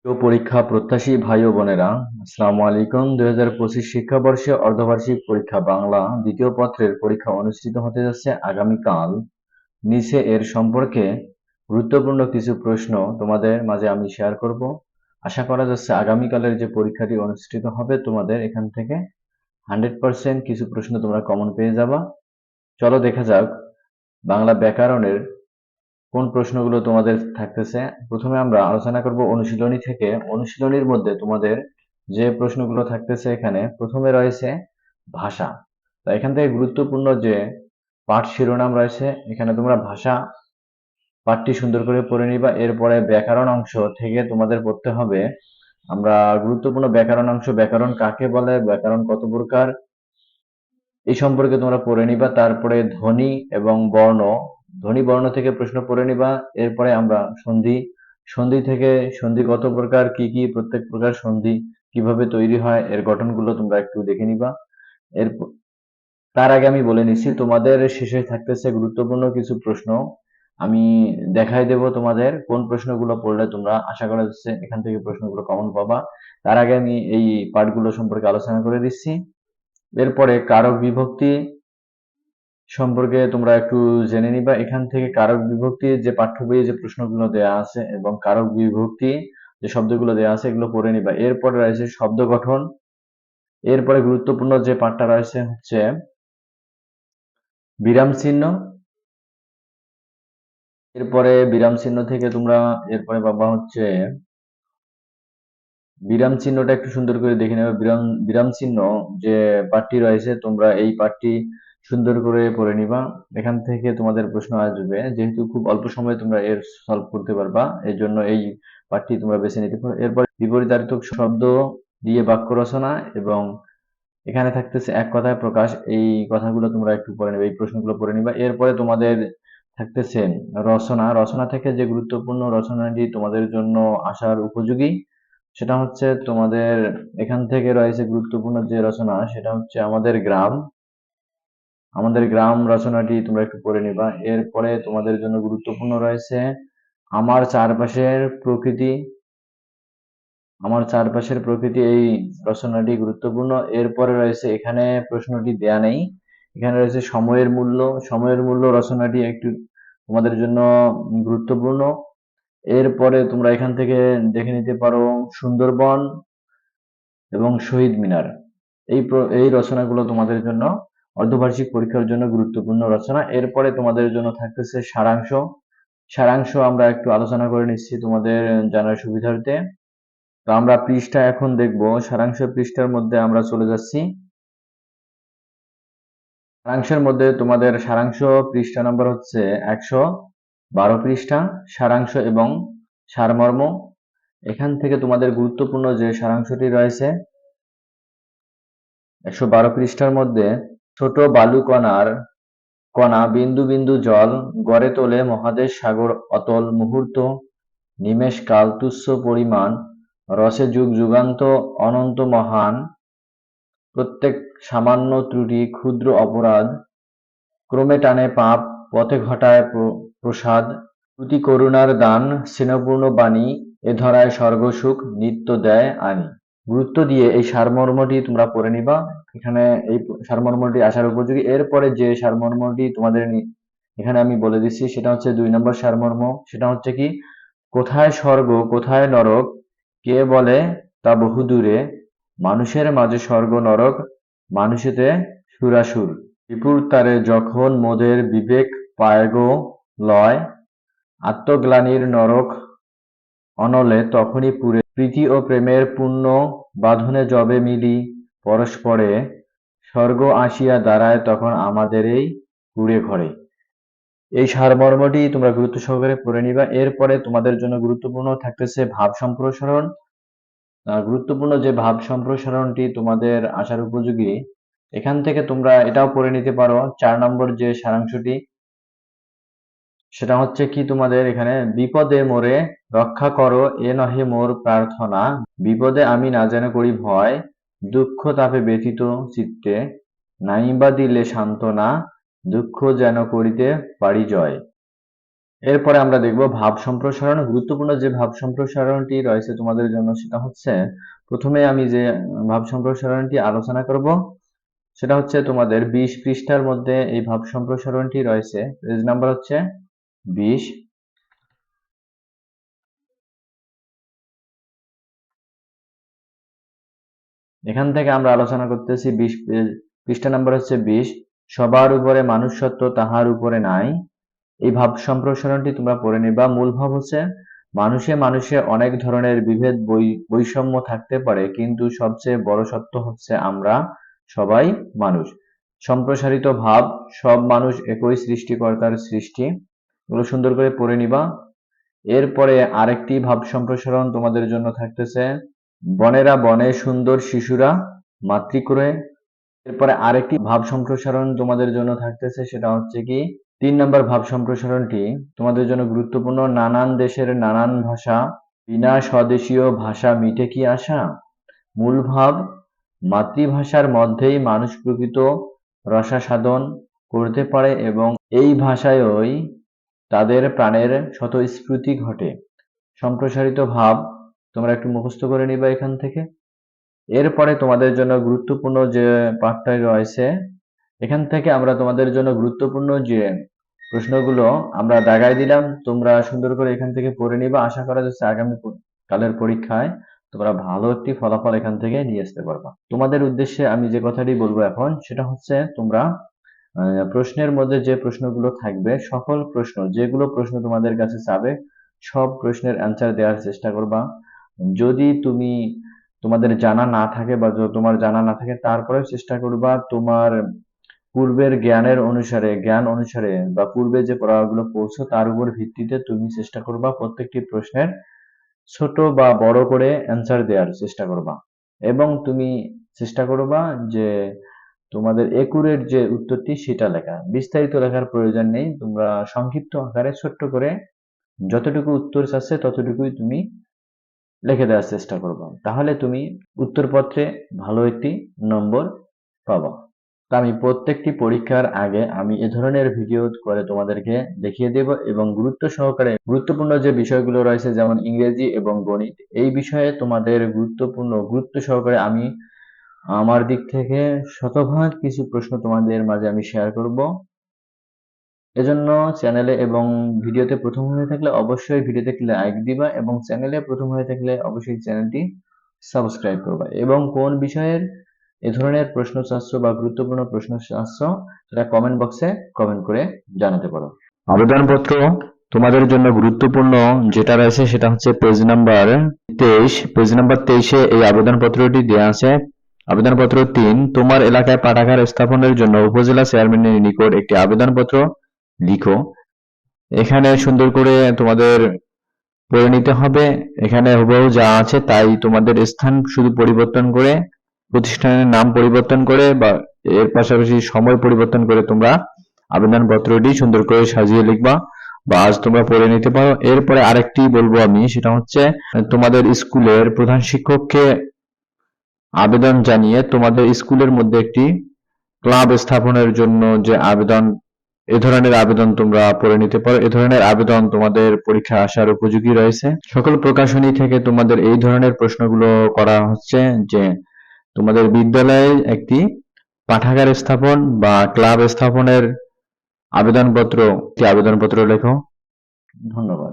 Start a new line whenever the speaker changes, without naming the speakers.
পরীক্ষা প্রত্যাশী ভাই ও বোনেরা, আসসালামু আলাইকুম। 2025 শিক্ষাবর্ষে অর্ধবার্ষিক পরীক্ষা বাংলা দ্বিতীয় পত্রের পরীক্ষা অনুষ্ঠিত হতে যাচ্ছে আগামীকাল। নিচে এর সম্পর্কে গুরুত্বপূর্ণ কিছু প্রশ্ন তোমাদের মাঝে আমি শেয়ার করব। আশা করা যাচ্ছে আগামীকালের যে পরীক্ষাটি অনুষ্ঠিত হবে তোমাদের এখান থেকে 100% কিছু প্রশ্ন তোমরা কমন পেয়ে যাবা। চলো দেখা যাক বাংলা ব্যাকরণের কোন প্রশ্নগুলো তোমাদের থাকতেছে। প্রথমে আমরা আলোচনা করব অনুশীলনী থেকে। অনুশীলনীর মধ্যে তোমাদের যে প্রশ্নগুলো থাকতেছে, এখানে প্রথমে রয়েছে ভাষা। তো এখান থেকে গুরুত্বপূর্ণ যে পাঠ শিরোনাম রয়েছে, এখানে তোমরা ভাষা পাঠটি সুন্দর করে পড়ে নিবা। এরপরে ব্যাকরণ অংশ থেকে তোমাদের পড়তে হবে। আমরা গুরুত্বপূর্ণ ব্যাকরণ অংশ, ব্যাকরণ কাকে বলে, ব্যাকরণ কত প্রকার, এই সম্পর্কে তোমরা পড়ে নিবা। তারপরে ধ্বনি এবং বর্ণ, ধ্বনি বর্ণ থেকে প্রশ্ন পড়ে নিবা। এরপরে আমরা সন্ধি, সন্ধি থেকে সন্ধি কত প্রকার, কি কি প্রত্যেক প্রকার সন্ধি কিভাবে তৈরি হয়, এর গঠনগুলো তোমরা একটু দেখে নিবা। এর তার আগে আমি বলে নিচ্ছি, তোমাদের শেষে থাকতেছে গুরুত্বপূর্ণ কিছু প্রশ্ন। আমি দেখাই দেব তোমাদের কোন প্রশ্নগুলো পড়লে তোমরা আশা করা যাচ্ছে এখান থেকে প্রশ্নগুলো কমন পাবা। তার আগে আমি এই পাঠগুলো সম্পর্কে আলোচনা করে দিচ্ছি। এরপরে কারক বিভক্তি সম্পর্কে তোমরা একটু জেনে নিবা। এখান থেকে কারক বিভক্তি যে পাঠ্য বইয়ে যে প্রশ্নগুলো দেওয়া আছে এবং কারক বিভক্তি যে শব্দগুলো দেওয়া আছে এগুলো পড়ে নিবা। এরপরে রয়েছে শব্দ গঠন। এরপরে গুরুত্বপূর্ণ যে পাঠটা রয়েছে হচ্ছে বিরাম চিহ্ন। এরপরে বিরাম চিহ্ন থেকে তোমরা এরপরে পাবা হচ্ছে বিরাম চিহ্নটা একটু সুন্দর করে দেখে নেবে। বিরাম বিরাম চিহ্ন যে পাঠটি রয়েছে তোমরা এই পাঠটি সুন্দর করে পড়ে নিবা। এখান থেকে তোমাদের প্রশ্ন আসবে, যেহেতু খুব অল্প সময়ে তোমরা এর সলভ করতে পারবা, এই জন্য এই পাঠটি তোমরা বেছে নিতে পারো। এরপর বিপরীতার্থক শব্দ দিয়ে বাক্য রচনা এবং এখানে থাকতেছে এক কথায় প্রকাশ, এই কথাগুলো তোমরা একটু পড়ে নেবে, এই প্রশ্নগুলো পড়ে নিবা। এরপরে তোমাদের থাকতেছে রচনা। রচনা থেকে যে গুরুত্বপূর্ণ রচনাটি তোমাদের জন্য আসার উপযোগী, সেটা হচ্ছে তোমাদের এখান থেকে রয়েছে গুরুত্বপূর্ণ যে রচনা, সেটা হচ্ছে আমাদের গ্রাম। আমাদের গ্রাম রচনাটি তোমরা একটু পড়ে নিবা। এরপরে তোমাদের জন্য গুরুত্বপূর্ণ রয়েছে আমার চারপাশের প্রকৃতি। আমার চারপাশের প্রকৃতি, এই রচনাটি গুরুত্বপূর্ণ। এরপরে রয়েছে, এখানে প্রশ্নটি দেয়া নেই, এখানে রয়েছে সময়ের মূল্য। সময়ের মূল্য রচনাটি একটু তোমাদের জন্য গুরুত্বপূর্ণ। এরপরে তোমরা এখান থেকে দেখে নিতে পারো সুন্দরবন এবং শহীদ মিনার। এই রচনাগুলো তোমাদের জন্য অর্ধবার্ষিক পরীক্ষার জন্য গুরুত্বপূর্ণ রচনা। এরপরে তোমাদের জন্য থাকতেছে সারাংশ। সারাংশ আমরা একটু আলোচনা করে নিচ্ছি তোমাদের জানার সুবিধার্থে। তো আমরা পৃষ্ঠা এখন দেখব। সারাংশ পৃষ্ঠার মধ্যে আমরা চলে যাচ্ছি। সারাংশের মধ্যে তোমাদের সারাংশ পৃষ্ঠা নম্বর হচ্ছে 112 পৃষ্ঠা, সারাংশ এবং সারমর্ম। এখান থেকে তোমাদের গুরুত্বপূর্ণ যে সারাংশটি রয়েছে 112 পৃষ্ঠার মধ্যে, ছোট বালু কণা বিন্দু বিন্দু জল গড়ে তোলে মহাদেশ সাগর অতল মুহূর্ত, নিমেষ কাল তুচ্ছ পরিমাণ, রসে যুগ যুগান্ত অনন্ত মহান, প্রত্যেক সামান্য ত্রুটি ক্ষুদ্র অপরাধ, ক্রমে টানে পাপ পথে ঘটায় প্রসাদ, শ্রুতি করুণার দান স্নেহপূর্ণ বাণী, এ ধরায় স্বর্গসুখ নিত্য দেয় আনি। গুরুত্ব দিয়ে এই সারমর্মটি তোমরা পড়ে নিবা। এখানে এই সারমর্মটি আসার উপযোগী। এরপরে যে সারমর্মটি তোমাদের এখানে আমি বলে দিচ্ছি, সেটা হচ্ছে 2 নম্বর সারমর্ম। সেটা হচ্ছে কি, কোথায় স্বর্গ কোথায় নরক, কে বলে তা বহুদূরে, মানুষের মাঝে স্বর্গ নরক মানুষেতে সুরাসুর, বিপুর তারে যখন মোদের বিবেক পায় গো লয়, আত্মগ্লানির নরক অনলে তখনই পুরে, প্রীতি ও প্রেমের পুণ্য বাঁধনে যবে মিলি পরস্পরে, স্বর্গ আসিয়া দাঁড়ায় তখন আমাদের এই কুঁড়ে ঘরে। এই সারমর্মটি তোমরা গুরুত্ব সহকারে পড়ে নিবা। এরপরে তোমাদের জন্য গুরুত্বপূর্ণ থাকতেছে ভাব সম্প্রসারণ। গুরুত্বপূর্ণ যে ভাব সম্প্রসারণটি তোমাদের আসার উপযোগী, এখান থেকে তোমরা এটাও পড়ে নিতে পারো। 4 নম্বর যে সারাংশটি, সেটা হচ্ছে কি, তোমাদের এখানে বিপদে মোরে রক্ষা করো এ নহে মোর প্রার্থনা, বিপদে আমি না যেন করি ভয়, দুঃখ তাপে ব্যথিত চিত্তে, নাইবা দিলে সান্ত্বনা, দুঃখ যেন করিতে পারি জয়। এরপরে আমরা দেখব ভাব সম্প্রসারণ। গুরুত্বপূর্ণ যে ভাব সম্প্রসারণটি রয়েছে তোমাদের জন্য সেটা হচ্ছে, প্রথমে আমি যে ভাব সম্প্রসারণটি আলোচনা করব সেটা হচ্ছে তোমাদের 20 পৃষ্ঠার মধ্যে এই ভাব সম্প্রসারণটি রয়েছে। পেজ নাম্বার হচ্ছে 20। এখান থেকে আমরা আলোচনা করতেছি 20 পৃষ্ঠা নাম্বার হচ্ছে 20। সবার উপরে মানুষ সত্য, তাহার উপরে নাই। এই ভাব সম্প্রসারণটি তোমরা পড়ে নিবা। মূল ভাব হচ্ছে, মানুষে মানুষে অনেক ধরনের বিভেদ বৈষম্য থাকতে পারে, কিন্তু সবচেয়ে বড় সত্য হচ্ছে আমরা সবাই মানুষ। সম্প্রসারিত ভাব, সব মানুষ একই সৃষ্টিকর্তার সৃষ্টি। এগুলো সুন্দর করে পড়ে নিবা। এরপরে আরেকটি ভাব সম্প্রসারণ তোমাদের জন্য থাকতেছে, বনেরা বনে, সুন্দর শিশুরা মাতৃক্রয়ে। এরপরে আরেকটি ভাব সম্প্রসারণ তোমাদের জন্য থাকতেছে, সেটা হচ্ছে কি 3 নম্বর ভাব সম্প্রসারণটি তোমাদের জন্য গুরুত্বপূর্ণ, নানান দেশের নানান ভাষা, বিনা স্বদেশীয় ভাষা মিটে কি আশা। মূল ভাব, মাতৃভাষার মধ্যেই মানুষ প্রকৃত রসাস্বাদন করতে পারে এবং এই ভাষায়ই তাদের প্রাণের স্বতঃস্ফূর্তি ঘটে। সম্প্রসারিত ভাব তোমরা একটু মুখস্থ করে নিবা এখান থেকে। এরপরে তোমাদের জন্য গুরুত্বপূর্ণ যে পাঠটাই রয়েছে, এখান থেকে আমরা তোমাদের জন্য গুরুত্বপূর্ণ যে প্রশ্নগুলো আমরা দাগায় দিলাম, তোমরা সুন্দর করে এখান থেকে পড়ে নিবা। আশা করা যাচ্ছে আগামী কালের পরীক্ষায় তোমরা ভালো একটি ফলাফল এখান থেকে নিয়ে আসতে পারবা। তোমাদের উদ্দেশ্যে আমি যে কথাটি বলবো এখন সেটা হচ্ছে, তোমরা প্রশ্নের মধ্যে যে প্রশ্নগুলো থাকবে, সকল প্রশ্ন, যেগুলো প্রশ্ন তোমাদের কাছে চাবে সব প্রশ্নের অ্যান্সার দেওয়ার চেষ্টা করবা। যদি তোমাদের জানা না থাকে বা তোমার জানা না থাকে, তারপরেও চেষ্টা করবা তোমার পূর্বের জ্ঞান অনুসারে বা পূর্বে যে পড়াগুলো পড়ছো তার উপর ভিত্তিতে তুমি চেষ্টা করবা প্রত্যেকটি প্রশ্নের ছোট বা বড় করে অ্যান্সার দেওয়ার চেষ্টা করবা। এবং তুমি চেষ্টা করবা যে তোমাদের একুরেট যে উত্তরটি সেটা লেখা। বিস্তারিত লেখার প্রয়োজন নেই, তোমরা সংক্ষিপ্ত আকারে ছোট্ট করে যতটুকু উত্তর চাচ্ছে ততটুকুই তুমি লিখে দেওয়ার চেষ্টা করবা। তাহলে তুমি উত্তরপত্রে ভালো একটি নম্বর পাবা। তা আমি প্রত্যেকটি পরীক্ষার আগে আমি এ ধরনের ভিডিও করে তোমাদেরকে দেখিয়ে দেব এবং গুরুত্ব সহকারে গুরুত্বপূর্ণ যে বিষয়গুলো রয়েছে যেমন ইংরেজি এবং গণিত, এই বিষয়ে তোমাদের গুরুত্ব সহকারে আমি আমার দিক থেকে শতভাগ কিছু প্রশ্ন তোমাদের মাঝে আমি শেয়ার করব। এজন্য চ্যানেলে এবং ভিডিওতে প্রথম হয়ে থাকলে অবশ্যই ভিডিওতে লাইক দিবা এবং চ্যানেলে প্রথম হয়ে থাকলে অবশ্যই চ্যানেলটি সাবস্ক্রাইব করবা। এবং কোন বিষয়ের এ ধরনের প্রশ্ন চাচ্ছ বা গুরুত্বপূর্ণ প্রশ্ন চাচ্ছ সেটা কমেন্ট বক্সে কমেন্ট করে জানাতে পারো। আবেদনপত্র তোমাদের জন্য গুরুত্বপূর্ণ যেটা রয়েছে সেটা হচ্ছে পেজ নাম্বার 23। পেজ নাম্বার 23-এ এই আবেদনপত্রটি দেওয়া আছে। আবেদনপত্র 3, তোমার এলাকায় পাঠাগার স্থাপনের জন্য উপজেলা চেয়ারম্যানের নিকট একটি আবেদনপত্র লিখো। এখানে সুন্দর করে তোমাদের পড়ে নিতে হবে। এখানে হুবহু যা আছে তাই, তোমাদের স্থান শুধু পরিবর্তন করে, প্রতিষ্ঠানের নাম পরিবর্তন করে বা এর পাশাপাশি সময় পরিবর্তন করে তোমরা আবেদনপত্রটি সুন্দর করে সাজিয়ে লিখবা বা আজ তোমরা পড়ে নিতে পারো। এরপরে আরেকটি বলবো আমি, সেটা হচ্ছে তোমাদের স্কুলের প্রধান শিক্ষককে আবেদন জানিয়ে তোমাদের স্কুলের মধ্যে একটি ক্লাব স্থাপনের জন্য যে আবেদন, এ ধরনের আবেদন তোমরা পড়ে নিতে পারো। এ ধরনের আবেদন তোমাদের পরীক্ষা আসার উপযোগী রয়েছে। সকল প্রকাশনী থেকে তোমাদের এই ধরনের প্রশ্নগুলো করা হচ্ছে যে তোমাদের বিদ্যালয়ে একটি পাঠাগার স্থাপন বা ক্লাব স্থাপনের আবেদনপত্র লেখো। ধন্যবাদ।